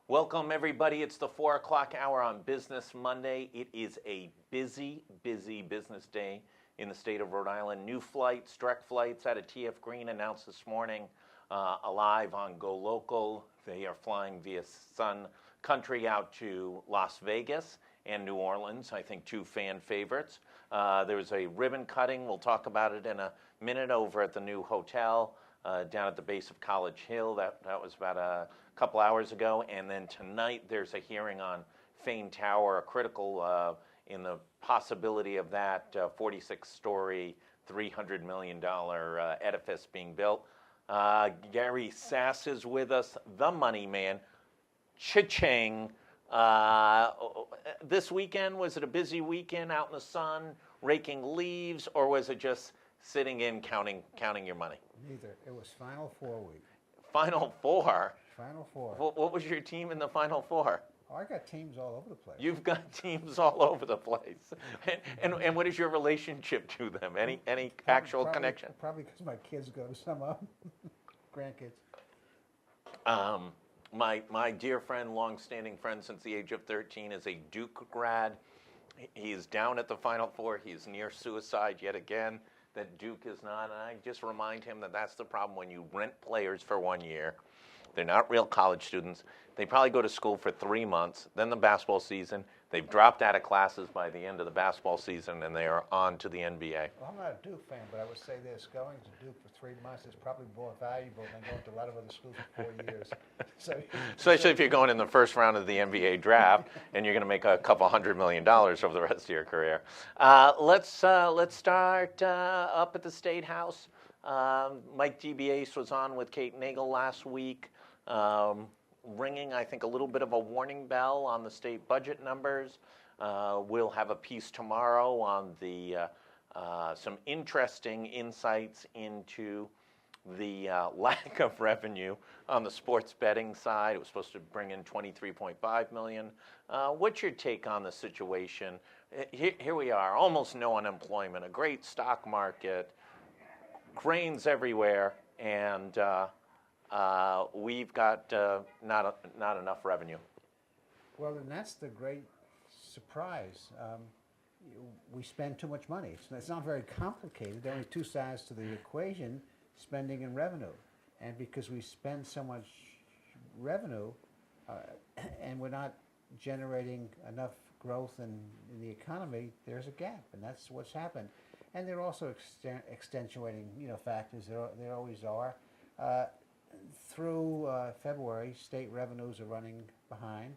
Welcome, everybody. It's the 4 o'clock hour on Business Monday. It is a busy, busy business day in the state of Rhode Island. New flights, direct flights out of TF Green announced this morning, alive on GoLocal. They are flying via Sun Country out to Las Vegas and New Orleans, I think two fan favorites. There was a ribbon cutting. We'll talk about it in a minute over at the new hotel down at the base of College Hill. That was about a couple hours ago. And then tonight there's a hearing on Fane Tower, a critical in the possibility of that 46-story, $300 million edifice being built. Gary Sasse is with us, the money man. Cha-ching. This weekend, was it a busy weekend out in the sun, raking leaves, or was it just sitting in counting your money? Neither. It was Final Four week. Final Four? Final Four. What was your team in the Final Four? Oh, I got teams all over the place. You've got teams all over the place. And what is your relationship to them? Any actual connection? Probably because my kids go to some of them. Grandkids. My dear friend, long-standing friend since the age of 13, is a Duke grad. He is down at the Final Four. He is near suicide yet again, that Duke is not. And I just remind him that that's the problem when you rent players for 1 year. They're not real college students. They probably go to school for 3 months, then the basketball season. They've dropped out of classes by the end of the basketball season, and they are on to the NBA. Well, I'm not a Duke fan, but I would say this. Going to Duke for 3 months is probably more valuable than going to a lot of other schools for 4 years. Especially if you're going in the first round of the NBA draft, and you're going to make a couple $100 million over the rest of your career. Let's start up at the State House. Mike DeBiase was on with Kate Nagel last week. Ringing, I think, a little bit of a warning bell on the state budget numbers. We'll have a piece tomorrow on the some interesting insights into the lack of revenue on the sports betting side. It was supposed to bring in $23.5 million. What's your take on the situation? Here we are, almost no unemployment, a great stock market, cranes everywhere, and we've got not enough revenue. Well, and that's the great surprise. We spend too much money. It's not very complicated. There are only two sides to the equation, spending and revenue. And because we spend so much revenue and we're not generating enough growth in the economy, there's a gap, and that's what's happened. And there are also extenuating factors. There always are. Through February, state revenues are running behind.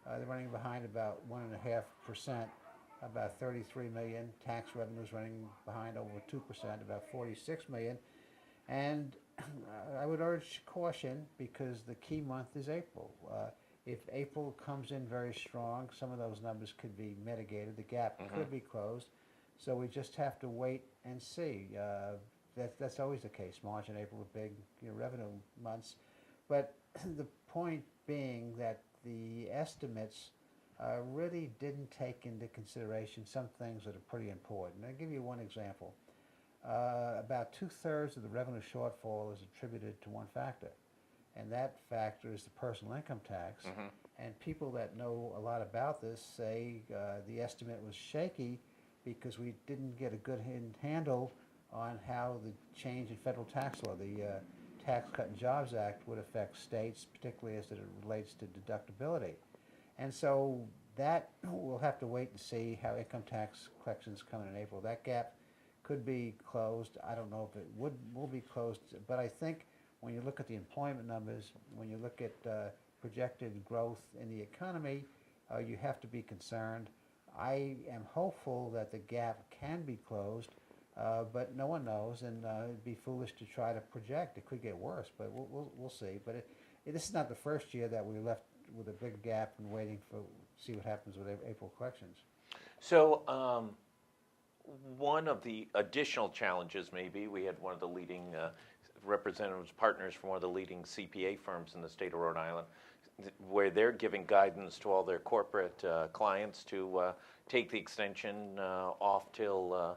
They're running behind about 1.5%, about 33 million. Tax revenues running behind over 2%, about 46 million. And I would urge caution because the key month is April. If April comes in very strong, some of those numbers could be mitigated. The gap could be closed. So we just have to wait and see. That's always the case. March and April are big revenue months. But the point being that the estimates really didn't take into consideration some things that are pretty important. I'll give you one example. About 2/3 of the revenue shortfall is attributed to one factor, and that factor is the personal income tax. And people that know a lot about this say the estimate was shaky because we didn't get a good handle on how the change in federal tax law, the Tax Cut and Jobs Act, would affect states, particularly as it relates to deductibility. And so that we'll have to wait and see how income tax collections come in April. That gap could be closed. I don't know if it will be closed, but I think when you look at the employment numbers, when you look at projected growth in the economy, you have to be concerned. I am hopeful that the gap can be closed, but no one knows, and it'd be foolish to try to project. It could get worse, but we'll see. But this is not the first year that we left with a big gap and waiting for see what happens with April collections. So one of the additional challenges, maybe, we had one of the leading representatives, partners from one of the leading CPA firms in the state of Rhode Island, where they're giving guidance to all their corporate clients to take the extension off till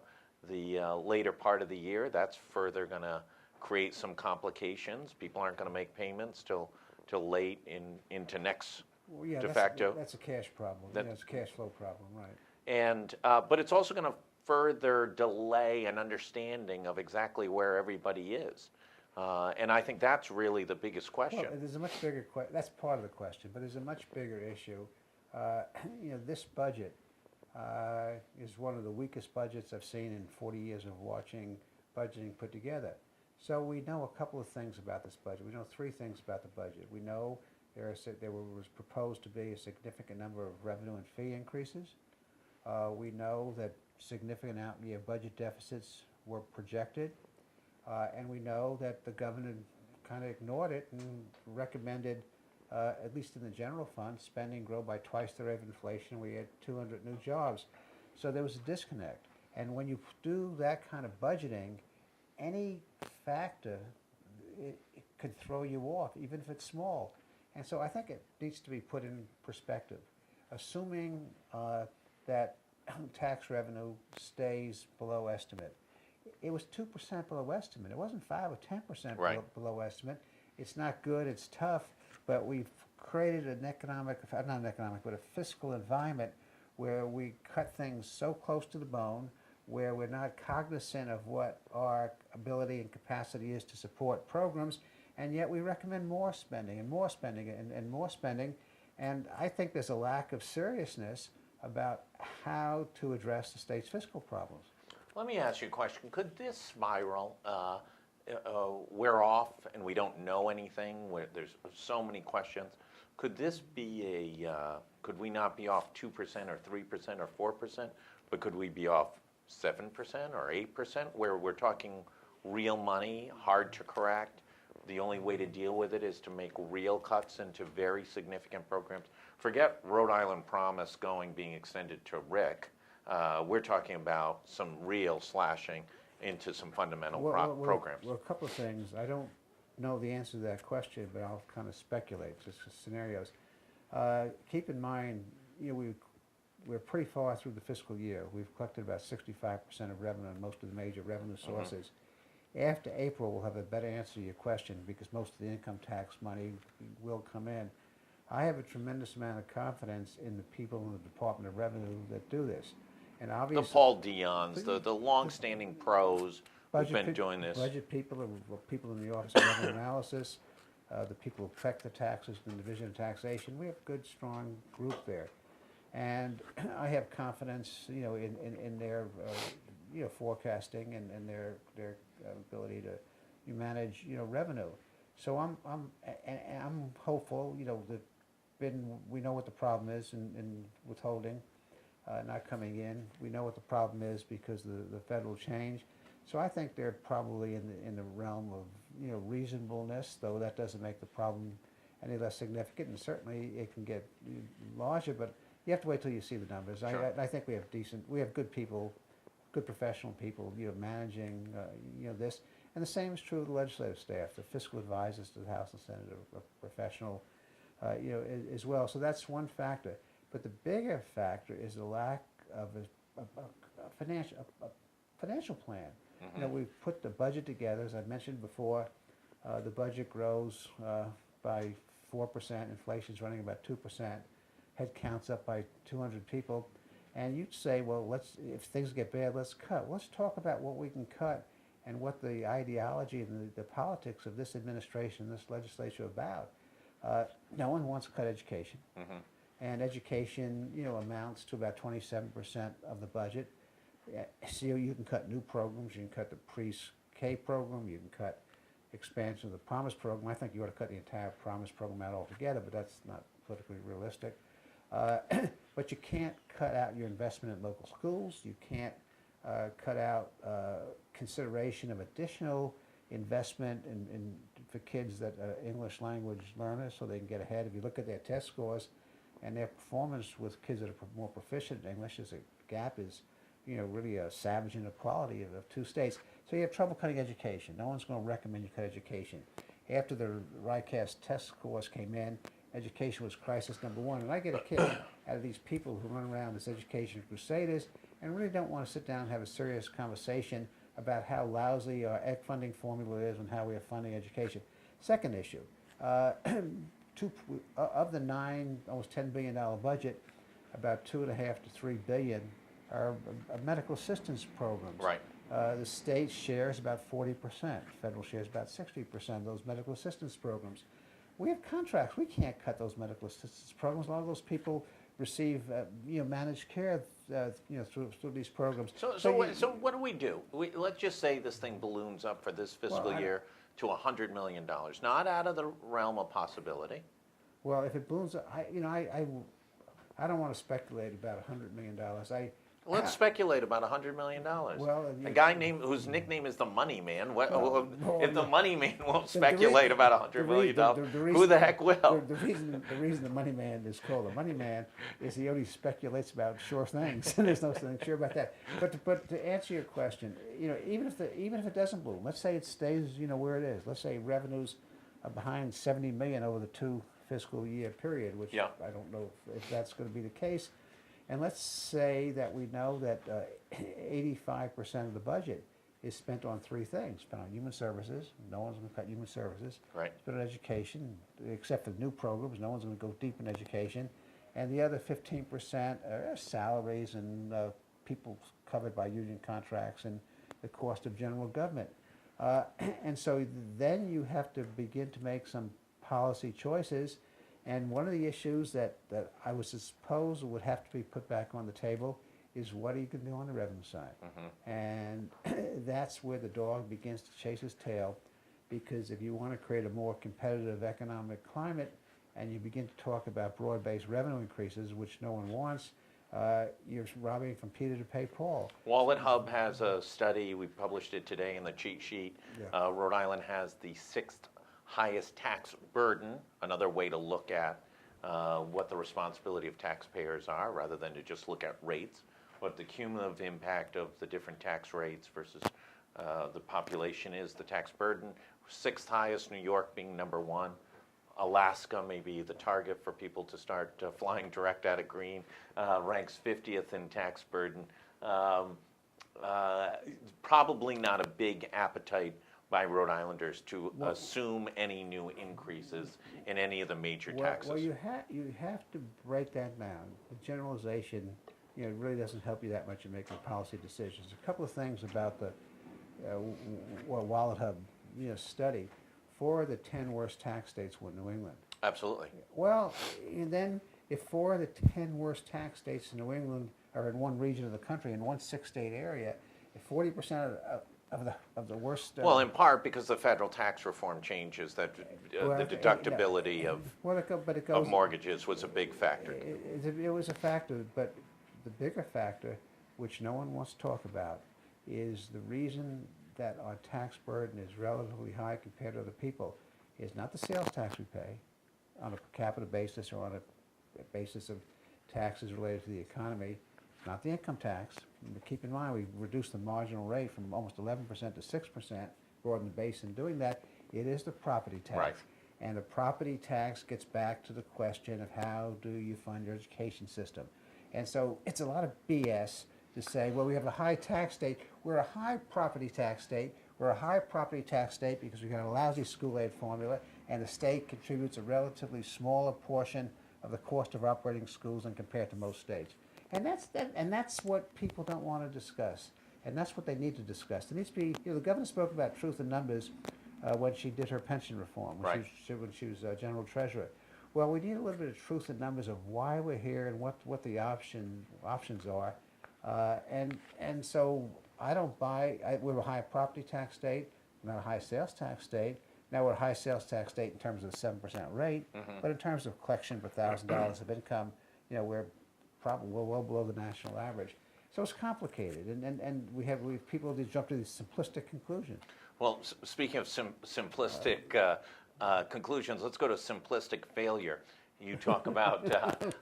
the later part of the year. That's further going to create some complications. People aren't going to make payments till late into next Well, yeah, de facto. that's a cash problem. That- It's a cash flow problem, right? And but it's also going to further delay an understanding of exactly where everybody is. And I think that's really the biggest question. Well, there's a much bigger that's part of the question, but there's a much bigger issue. This budget is one of the weakest budgets I've seen in 40 years of watching budgeting put together. So we know a couple of things about this budget. We know three things about the budget. We know there was proposed to be a significant number of revenue and fee increases. We know that significant out-year budget deficits were projected. And we know that the governor kind of ignored it and recommended, at least in the general fund, spending grow by twice the rate of inflation. We had 200 new jobs. So there was a disconnect. And when you do that kind of budgeting, any factor, it could throw you off, even if it's small. And so I think it needs to be put in perspective. Assuming that tax revenue stays below estimate, it was 2% below estimate. It wasn't 5 or 10% Right. below estimate. It's not good, it's tough, but we've created an but a fiscal environment where we cut things so close to the bone, where we're not cognizant of what our ability and capacity is to support programs, and yet we recommend more spending and more spending and more spending. And I think there's a lack of seriousness about how to address the state's fiscal problems. Let me ask you a question. Could this spiral wear off and we don't know anything, where there's so many questions? Could this be could we not be off 2% or 3% or 4%, but could we be off 7% or 8%, where we're talking real money, hard to correct? The only way to deal with it is to make real cuts into very significant programs. Forget Rhode Island Promise being extended to RIC. We're talking about some real slashing into some fundamental programs. Well, a couple of things. I don't know the answer to that question, but I'll kind of speculate, just scenarios. Keep in mind, we're pretty far through the fiscal year. We've collected about 65% of revenue on most of the major revenue sources. After April, we'll have a better answer to your question because most of the income tax money will come in. I have a tremendous amount of confidence in the people in the Department of Revenue that do this. And obviously, The Paul Dion's, the long-standing pros who've been doing this. Budget people, people in the Office of Revenue Analysis, the people who affect the taxes in the Division of Taxation. We have a good, strong group there. And I have confidence, in their, forecasting and their ability to manage, revenue. So I'm hopeful, that we know what the problem is in withholding, not coming in. We know what the problem is because of the federal change. So I think they're probably in the realm of, reasonableness, though that doesn't make the problem any less significant, and certainly it can get larger, but you have to wait till you see the numbers. Sure. I think we have good people, good professional people, managing, this. And the same is true of the legislative staff. The fiscal advisors to the House and Senate are professional, as well. So that's one factor. But the bigger factor is the lack of a financial plan. We've put the budget together, as I mentioned before. The budget grows by 4%. Inflation's running about 2%. Head count's up by 200 people. And you'd say, well, if things get bad, let's cut. Let's talk about what we can cut and what the ideology and the politics of this administration, this legislature are about. No one wants to cut education. And education, amounts to about 27% of the budget. So you can cut new programs. You can cut the pre-K program. You can cut expansion of the Promise program. I think you ought to cut the entire Promise program out altogether, but that's not politically realistic. But you can't cut out your investment in local schools. You can't cut out consideration of additional investment for kids that are English language learners so they can get ahead. If you look at their test scores and their performance with kids that are more proficient in English, there's a gap is, really a savage inequality of two states. So you have trouble cutting education. No one's going to recommend you cut education. After the RICAS test scores came in, education was crisis number one. And I get a kick out of these people who run around as education crusaders and really don't want to sit down and have a serious conversation about how lousy our EC funding formula is and how we are funding education. Second issue, of the almost $10 billion budget, about 2.5 to 3 billion are medical assistance programs. Right. The state shares about 40%. Federal shares about 60% of those medical assistance programs. We have contracts. We can't cut those medical assistance programs. A lot of those people receive, managed care, through these programs. So what do we do? Let's just say this thing balloons up for this fiscal year to $100 million. Not out of the realm of possibility. Well, if it balloons up, I don't want to speculate about $100 million. Let's speculate about $100 million. Well, a guy whose nickname is the Money Man. If the Money Man won't the speculate about $100 million, who the heck will? The reason the Money Man is called the Money Man is he only speculates about sure things, and there's nothing sure about that. But to answer your question, even if it doesn't bloom, let's say it stays, where it is. Let's say revenues are behind $70 million over the 2 fiscal year period, which I don't know if that's going to be the case. And let's say that we know that 85% of the budget is spent on 3 things: spent on human services. No one's going to cut human services. Right. Spent on education, except for new programs. No one's going to go deep in education. And the other 15% are salaries and people covered by union contracts and the cost of general government. And so then you have to begin to make some policy choices. And one of the issues that I would suppose would have to be put back on the table is what are you going to do on the revenue side? Mm-hmm. And that's where the dog begins to chase his tail, because if you want to create a more competitive economic climate and you begin to talk about broad-based revenue increases, which no one wants, you're robbing from Peter to pay Paul. Wallet Hub has a study. We published it today in the cheat sheet. Yeah. Rhode Island has the 6th highest tax burden, another way to look at what the responsibility of taxpayers are, rather than to just look at rates, what the cumulative impact of the different tax rates versus the population is, the tax burden. 6th highest, New York being number 1. Alaska may be the target for people to start flying direct out of Green, ranks 50th in tax burden. Probably not a big appetite by Rhode Islanders to assume any new increases in any of the major taxes. Well, you have to break that down. The generalization, really doesn't help you that much in making policy decisions. A couple of things about the Wallet Hub study. 4 of the 10 worst tax states were New England. Absolutely. Well, and then if 4 of the 10 worst tax states in New England are in one region of the country, in one 6-state area, if 40% of the worst. Well, in part because the federal tax reform changes that the deductibility of mortgages was a big factor. It was a factor, but the bigger factor, which no one wants to talk about, is the reason that our tax burden is relatively high compared to other people is not the sales tax we pay on a per capita basis or on a basis of taxes related to the economy. Not the income tax. Keep in mind, we've reduced the marginal rate from almost 11% to 6%, broadened the base in doing that. It is the property tax. Right. And the property tax gets back to the question of how do you fund your education system. And so it's a lot of BS to say, well, we have a high tax state. We're a high property tax state. We're a high property tax state because we got a lousy school aid formula, and the state contributes a relatively smaller portion of the cost of operating schools than compared to most states. And that's what people don't want to discuss, and that's what they need to discuss. There needs to be, the governor spoke about truth in numbers when she did her pension reform, when she was general treasurer. Well, we need a little bit of truth in numbers of why we're here and what the options are, and so I don't buy. We're a high property tax state, not a high sales tax state. Now we're a high sales tax state in terms of the 7% rate, but in terms of collection per $1,000 of income, we're probably well below the national average. So it's complicated, and we have people that jump to these simplistic conclusions. Well, speaking of simplistic conclusions, let's go to simplistic failure. You talk about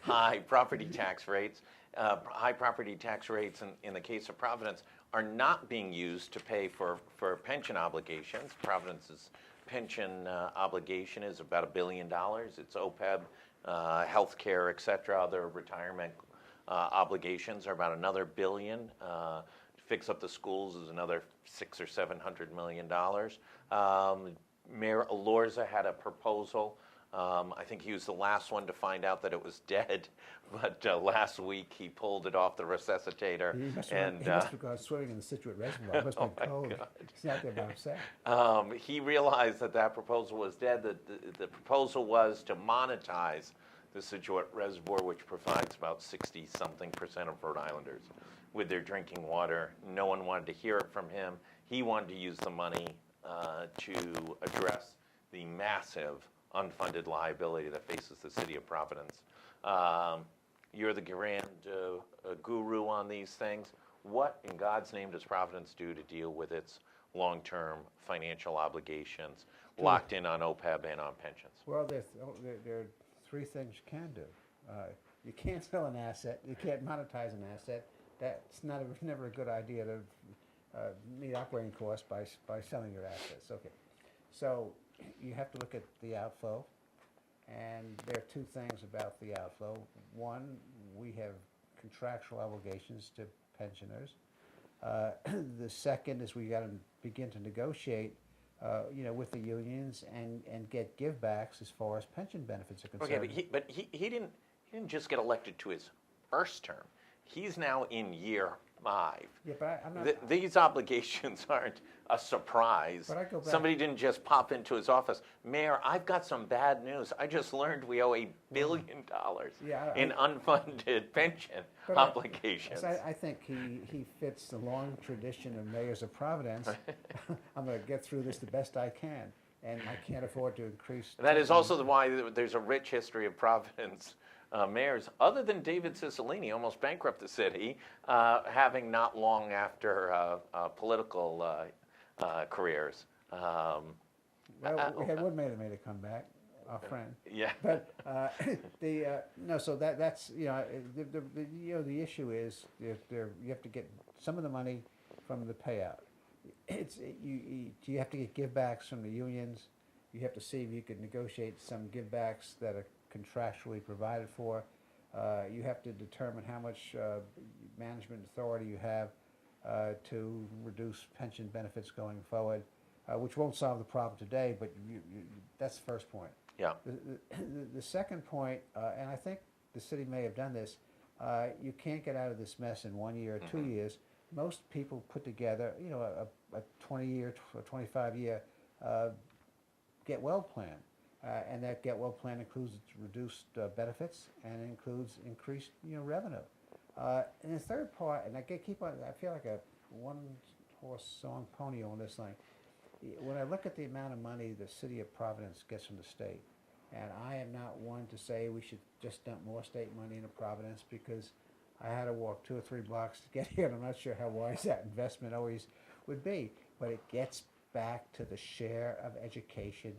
high property tax rates. High property tax rates, in the case of Providence, are not being used to pay for pension obligations. Providence's pension obligation is about $1 billion. It's OPEB, health care, et cetera. Other retirement obligations are about another $1 billion. Fix up the schools is another $600 or $700 million. Mayor Alorza had a proposal I think he was the last one to find out that it was dead, but last week he pulled it off the resuscitator. He must have gone swimming in the Situate Reservoir. It must have been cold. He's out there by himself. He realized that that proposal was dead. That the proposal was to monetize the Situate Reservoir, which provides about 60-something% of Rhode Islanders with their drinking water. No one wanted to hear it from him. He wanted to use the money to address the massive unfunded liability that faces the city of Providence. You're the grand guru on these things. What in God's name does Providence do to deal with its long-term financial obligations locked in on OPEB and on pensions? Well, there are three things you can do. You can't sell an asset. You can't monetize an asset. That's never a good idea to meet operating costs by selling your assets. Okay, so you have to look at the outflow, and there are two things about the outflow. One, we have contractual obligations to pensioners. The second is we got to begin to negotiate, with the unions and get givebacks as far as pension benefits are concerned. Okay, but he didn't just get elected to his first term. He's now in year 5. Yeah, but I'm not. These obligations aren't a surprise. But I go back. Somebody didn't just pop into his office. Mayor, I've got some bad news. I just learned we owe $1 billion in unfunded pension obligations. I think he fits the long tradition of mayors of Providence. I'm going to get through this the best I can, and I can't afford to increase. That is also why there's a rich history of Providence mayors, other than David Cicilline, almost bankrupt the city, having not long after political careers. Well, we had one mayor that made a comeback, our friend. Yeah. But no, so that's the issue is you have to get some of the money from the payout. You have to get givebacks from the unions. You have to see if you can negotiate some givebacks that are contractually provided for. You have to determine how much management authority you have to reduce pension benefits going forward, which won't solve the problem today, but that's the first point. Yeah. The second point, and I think the city may have done this, you can't get out of this mess in 1 year or 2 years. Most people put together, a 20-year or 25-year get well plan. And that get well plan includes reduced benefits and includes increased revenue. And the third part, and I feel like a one-horse song pony on this thing. When I look at the amount of money the city of Providence gets from the state, and I am not one to say we should just dump more state money into Providence, because I had to walk 2 or 3 blocks to get here, and I'm not sure how wise that investment always would be, but it gets back to the share of education,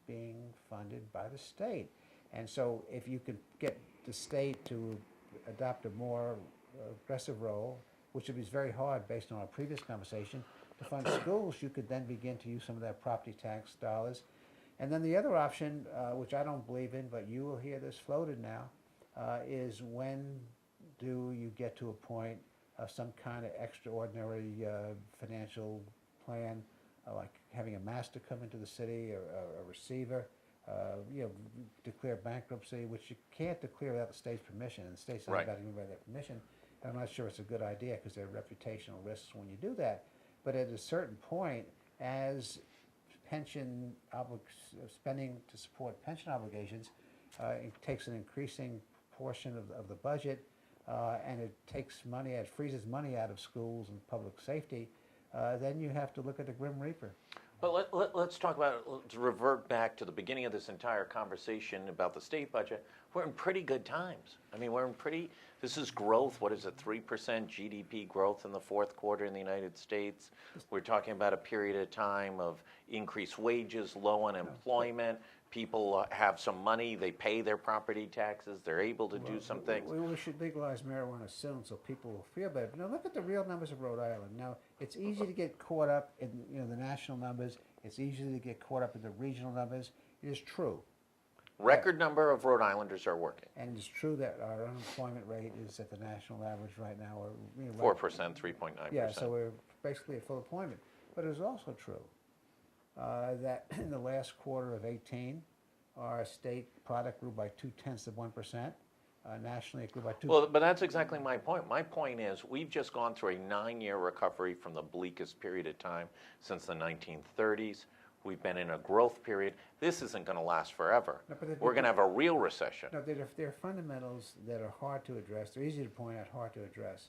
being funded by the state. And so if you could get the state to adopt a more aggressive role, which would be very hard based on our previous conversation, to fund schools, you could then begin to use some of that property tax dollars. And then the other option, which I don't believe in, but you will hear this floated now, is when do you get to a point of some kind of extraordinary financial plan, like having a master come into the city, or a receiver, declare bankruptcy, which you can't declare without the state's permission, and the state's not about to give their permission. And I'm not sure it's a good idea, because there are reputational risks when you do that. But at a certain point, as pension spending to support pension obligations, it takes an increasing portion of the budget, and it takes money, it freezes money out of schools and public safety. Then you have to look at the Grim Reaper. But let's talk about, let's revert back to the beginning of this entire conversation about the state budget. We're in pretty good times. I mean, this is growth. What is it, 3% GDP growth in the fourth quarter in the United States? We're talking about a period of time of increased wages, low unemployment. People have some money, they pay their property taxes, they're able to do some things. We should legalize marijuana soon so people will feel better. But now look at the real numbers of Rhode Island. Now, it's easy to get caught up in the national numbers. It's easy to get caught up in the regional numbers. It is true. Record number of Rhode Islanders are working. And it's true that our unemployment rate is at the national average right now. 4%, 3.9%. Yeah, so we're basically at full employment. But it is also true that in the last quarter of 18, our state product grew by 0.2%. Nationally, it grew by 2. Well, but that's exactly my point. My point is we've just gone through a 9-year recovery from the bleakest period of time since the 1930s. We've been in a growth period. This isn't going to last forever. No, but We're going to have a real recession. No, there are fundamentals that are hard to address. They're easy to point out, hard to address.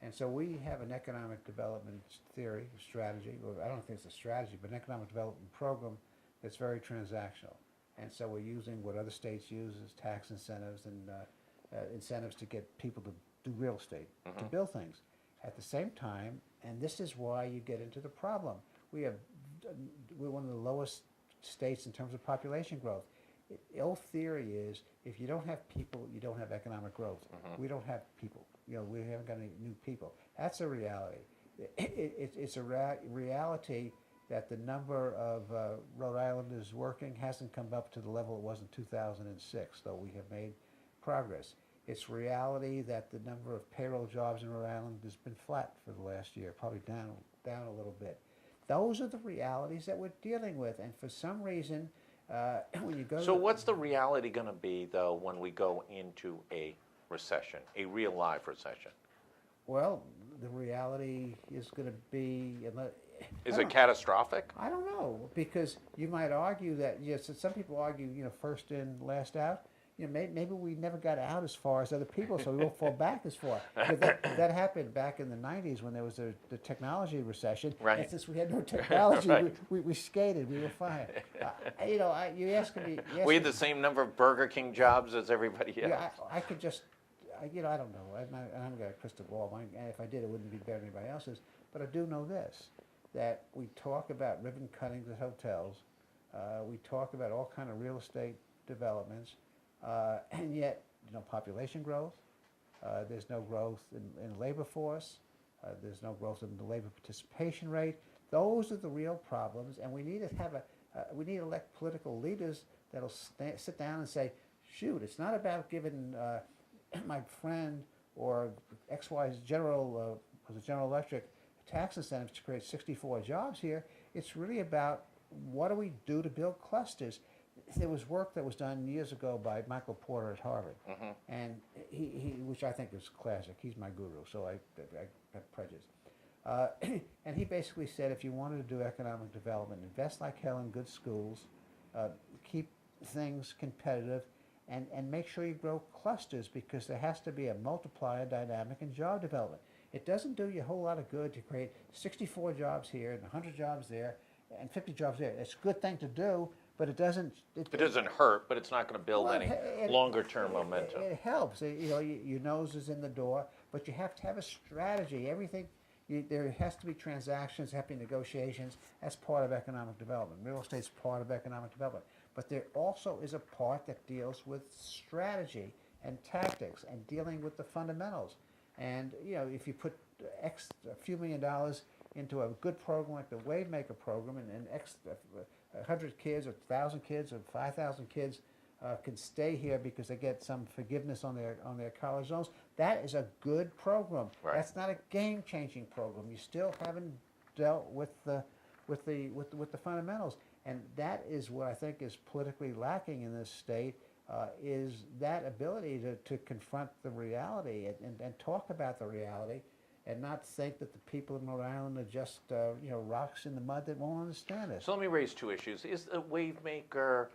And so we have an economic development theory, strategy, or I don't think it's a strategy, but an economic development program that's very transactional. And so we're using what other states use as tax incentives and incentives to get people to do real estate, to build things. At the same time, and this is why you get into the problem, we're one of the lowest states in terms of population growth. The old theory is if you don't have people, you don't have economic growth. We don't have people. We haven't got any new people. That's a reality. It's a reality that the number of Rhode Islanders working hasn't come up to the level it was in 2006, though we have made progress. It's reality that the number of payroll jobs in Rhode Island has been flat for the last year, probably down a little bit. Those are the realities that we're dealing with, and for some reason, when you go So what's the reality going to be, though, when we go into a recession, a real live recession? Well, the reality is going to be... Is it catastrophic? I don't know, because you might argue that, yes, some people argue, first in, last out. Maybe we never got out as far as other people, so we won't fall back as far. That happened back in the 90s when there was the technology recession. Right. And since we had no technology, Right. we skated, we were fine. You asking me... We had the same number of Burger King jobs as everybody else. Yeah, I could just... I don't know. I haven't got a crystal ball. If I did, it wouldn't be better than anybody else's. But I do know this, that we talk about ribbon cuttings at hotels. We talk about all kind of real estate developments. And yet, population growth. There's no growth in labor force. There's no growth in the labor participation rate. Those are the real problems, and we need to have we need to elect political leaders that'll sit down and say, shoot, it's not about giving my friend or XY's General Electric tax incentives to create 64 jobs here. It's really about what do we do to build clusters. There was work that was done years ago by Michael Porter at Harvard, and he which I think is classic. He's my guru, so I have prejudice. And he basically said, if you wanted to do economic development, invest like hell in good schools, keep things competitive, and make sure you grow clusters, because there has to be a multiplier dynamic in job development. It doesn't do you a whole lot of good to create 64 jobs here and 100 jobs there and 50 jobs there. It's a good thing to do, but it doesn't... It doesn't hurt, but it's not going to build any longer-term momentum. It helps. Your nose is in the door, but you have to have a strategy. Everything... there has to be transactions, there have to be negotiations. That's part of economic development. Real estate's part of economic development. But there also is a part that deals with strategy and tactics and dealing with the fundamentals. And, if you put a few $1 million into a good program like the Wavemaker program, and 100 kids or 1,000 kids or 5,000 kids can stay here because they get some forgiveness on their college loans, that is a good program. Right. That's not a game-changing program. You still haven't dealt with the fundamentals, and that is what I think is politically lacking in this state. Is that ability to confront the reality and talk about the reality, and not think that the people in Rhode Island are just rocks in the mud that won't understand it. So let me raise two issues. Is the Wavemaker,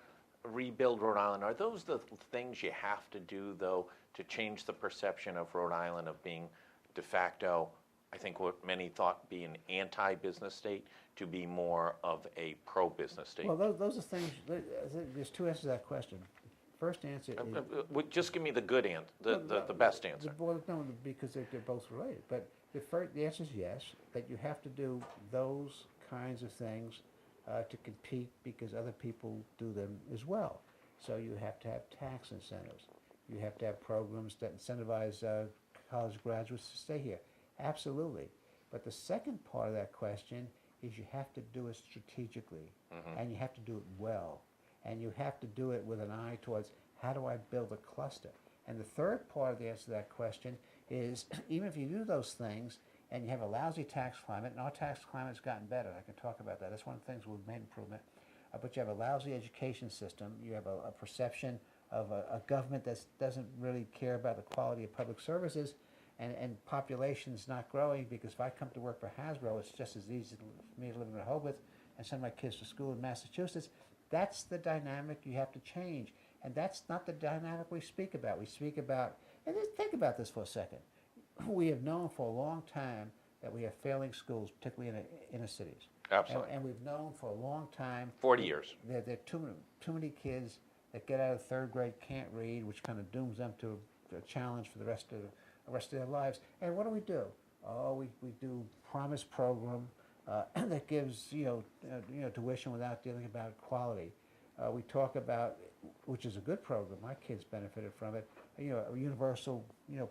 Rebuild Rhode Island, are those the things you have to do, though, to change the perception of Rhode Island of being de facto, I think what many thought be an anti-business state, to be more of a pro-business state? Well, those are things, there's two answers to that question. First answer is... just give me the good answer, the best answer. Well, no, because they're both related. But the answer is yes, that you have to do those kinds of things to compete, because other people do them as well. So you have to have tax incentives. You have to have programs that incentivize college graduates to stay here. Absolutely. But the second part of that question is you have to do it strategically, and you have to do it well. And you have to do it with an eye towards, how do I build a cluster? And the third part of the answer to that question is, even if you do those things and you have a lousy tax climate, and our tax climate's gotten better, I can talk about that, that's one of the things we've made improvement, but you have a lousy education system. You have a perception of a government that doesn't really care about the quality of public services, and population's not growing, because if I come to work for Hasbro, it's just as easy for me to live in Rehoboth and send my kids to school in Massachusetts. That's the dynamic you have to change, and that's not the dynamic we speak about. We speak about, and just think about this for a second. We have known for a long time that we have failing schools, particularly in the inner cities. Absolutely. And we've known for a long time 40 years. that there are too many kids that get out of third grade can't read, which kind of dooms them to a challenge for the rest of their lives. And what do? Oh, we do promise program that gives tuition without dealing about quality. We talk about, which is a good program. My kids benefited from it. A universal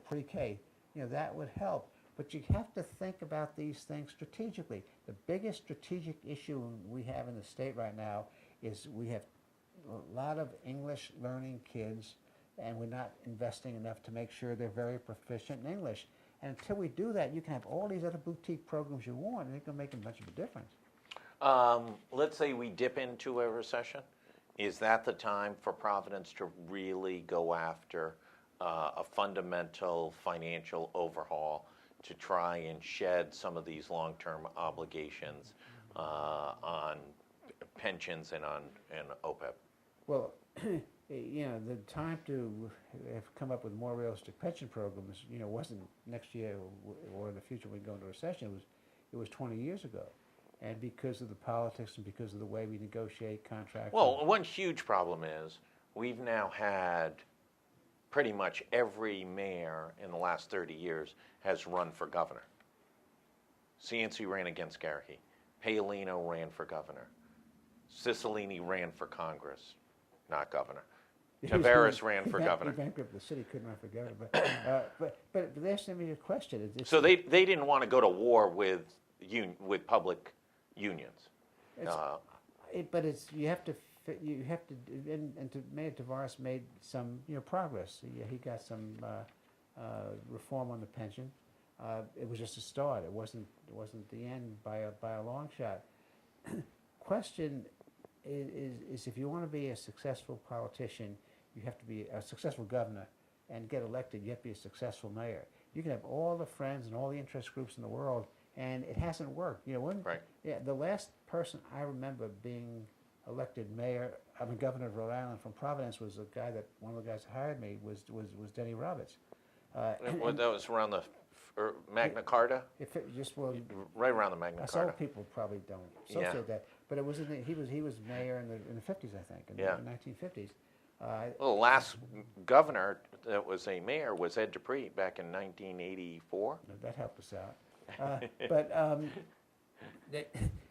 pre-K. That would help. But you have to think about these things strategically. The biggest strategic issue we have in the state right now is we have a lot of English learning kids, and we're not investing enough to make sure they're very proficient in English. And until we do that, you can have all these other boutique programs you want, and it can make much of a difference. Let's say we dip into a recession. Is that the time for Providence to really go after a fundamental financial overhaul to try and shed some of these long-term obligations on pensions and on OPEB? Well, the time to have come up with more realistic pension programs, wasn't next year or in the future when we go into recession. It was 20 years ago. And because of the politics and because of the way we negotiate contracts. Well, one huge problem is we've now had pretty much every mayor in the last 30 years has run for governor. Cianci ran against Garrahy. Paolino ran for governor. Cicilline ran for Congress, not governor. Tavares ran for governor. He bankrupted the city, couldn't run for governor. But that's me a question. So they didn't want to go to war with public unions. But you have to, and Mayor Tavares made some progress. He got some reform on the pension. It was just a start. It wasn't the end by a long shot. Question is if you want to be a successful politician, you have to be a successful governor and get elected. You have to be a successful mayor. You can have all the friends and all the interest groups in the world, and it hasn't worked. Right. The last person I remember being elected governor of Rhode Island from Providence was one of the guys that hired me was Denny Roberts. That was around the Magna Carta? Right around the Magna Carta. Some people probably don't associate that, but it was he was mayor in the 50s, I think, in the 1950s. The last governor that was a mayor was Ed Dupree back in 1984. That helped us out.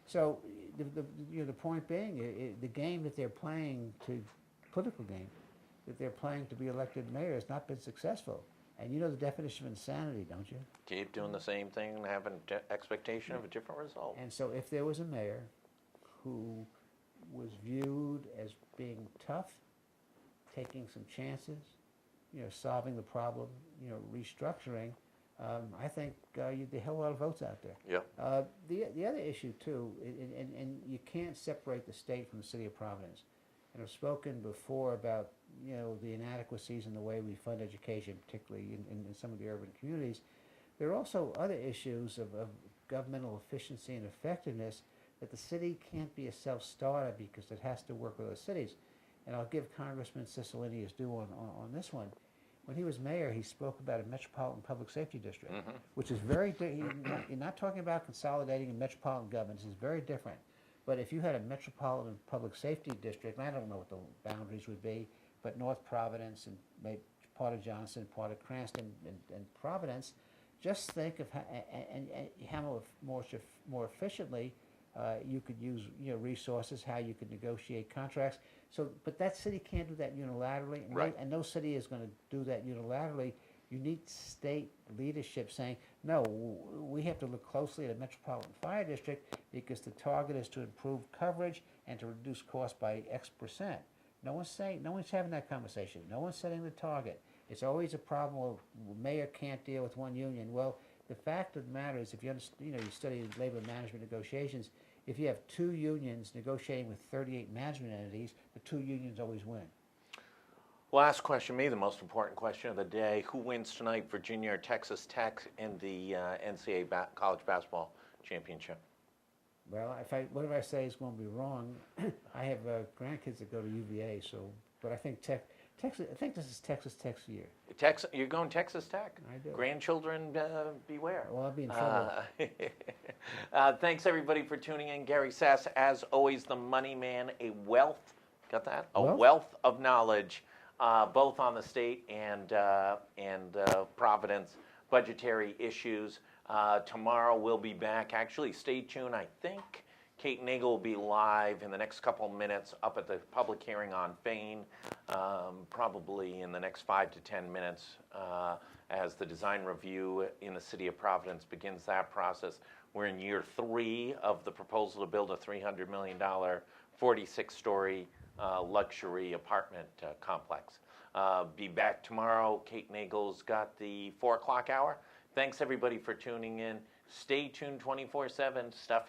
So the point being, the game that they're playing, political game, that they're playing to be elected mayor has not been successful. And you know the definition of insanity, don't you? Keep doing the same thing and have an expectation of a different result. And so if there was a mayor who was viewed as being tough, taking some chances, solving the problem, restructuring, I think you'd get a hell of a lot of votes out there. Yeah. The other issue too, and you can't separate the state from the city of Providence. And I've spoken before about the inadequacies in the way we fund education, particularly in some of the urban communities. There are also other issues of governmental efficiency and effectiveness that the city can't be a self-starter because it has to work with other cities. And I'll give Congressman Cicilline his due on this one. When he was mayor, he spoke about a metropolitan public safety district, which is very you're not talking about consolidating in metropolitan governments. It's very different. But if you had a metropolitan public safety district, and I don't know what the boundaries would be, but North Providence and maybe part of Johnson, part of Cranston, and Providence, just think of how more efficiently you could use resources, how you could negotiate contracts. So, but that city can't do that unilaterally, and no city is going to do that unilaterally. You need state leadership saying, no, we have to look closely at a metropolitan fire district because the target is to improve coverage and to reduce costs by X%. No one's having that conversation. No one's setting the target. It's always a problem where mayor can't deal with one union. Well, the fact of the matter is, if you study labor management negotiations, if you have two unions negotiating with 38 management entities, the two unions always win. Last question, maybe the most important question of the day. Who wins tonight, Virginia or Texas Tech in the NCAA College Basketball Championship? Well, whatever I say is going to be wrong. I have grandkids that go to UVA, but I think Texas. I think this is Texas Tech's year. You're going Texas Tech? I do. Grandchildren, beware. Well, I'll be in trouble. Thanks everybody for tuning in. Gary Sasse, as always, the money man, a wealth. Got that? A wealth of knowledge. Both on the state and Providence budgetary issues. Tomorrow we'll be back. Actually, stay tuned. I think Kate Nagel will be live in the next couple minutes up at the public hearing on Fain, probably in the next 5 to 10 minutes as the design review in the city of Providence begins that process. We're in year 3 of the proposal to build a $300 million 46-story luxury apartment complex. Be back tomorrow. Kate Nagel's got the 4 o'clock hour. Thanks everybody for tuning in. Stay tuned 24/7. Stuff